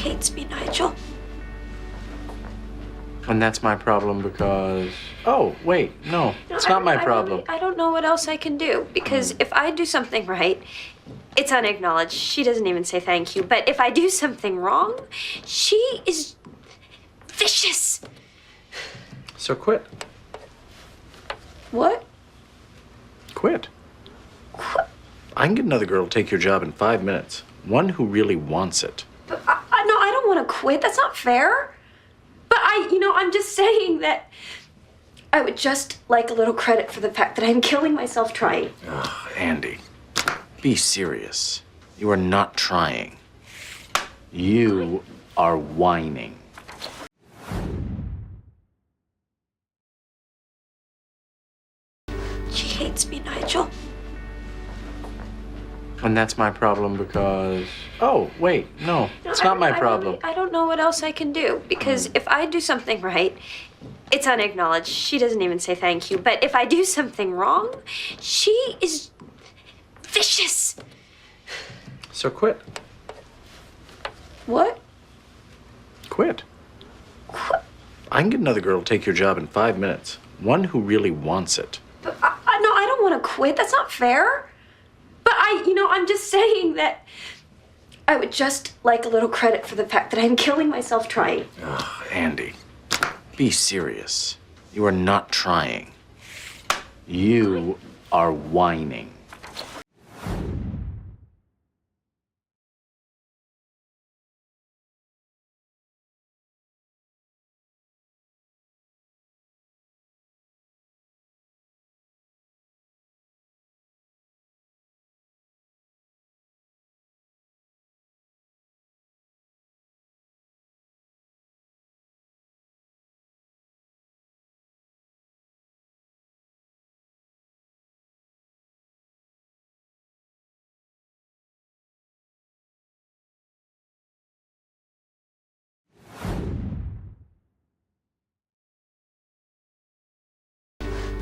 hates me, Nigel. And that's my problem because... Oh, wait, no, it's not my problem. I don't know what else I can do, because if I do something right, it's unacknowledged. She doesn't even say thank you. But if I do something wrong, she is vicious. So quit. What? Quit. I can get another girl to take your job in 5 minutes. One who really wants it. But no, I don't want to quit. That's not fair. But I'm just saying that I would just like a little credit for the fact that I'm killing myself trying. Ugh, Andy, be serious. You are not trying. You are whining. She hates me, Nigel. And that's my problem because... Oh, wait, no, it's not my problem. I don't know what else I can do, because if I do something right, it's unacknowledged. She doesn't even say thank you. But if I do something wrong, she is vicious. So quit. What? Quit. I can get another girl to take your job in 5 minutes. One who really wants it. But no, I don't want to quit. That's not fair. But I'm just saying that I would just like a little credit for the fact that I'm killing myself trying. Ugh, Andy, be serious. You are not trying. You are whining.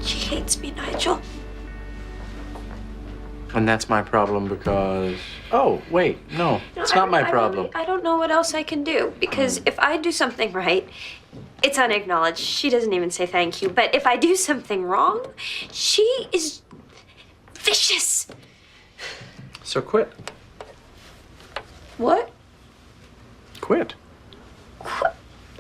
She hates me, Nigel. And that's my problem because... Oh, wait, no, it's not my problem. I don't know what else I can do, because if I do something right, it's unacknowledged. She doesn't even say thank you. But if I do something wrong, she is vicious. So quit. What? Quit.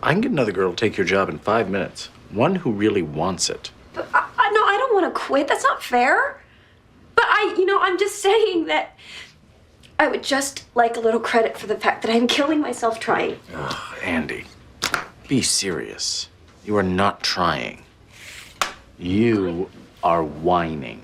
I can get another girl to take your job in 5 minutes. One who really wants it. But no, I don't want to quit. That's not fair. But I'm just saying that I would just like a little credit for the fact that I'm killing myself trying. Ugh, Andy, be serious. You are not trying. You are whining.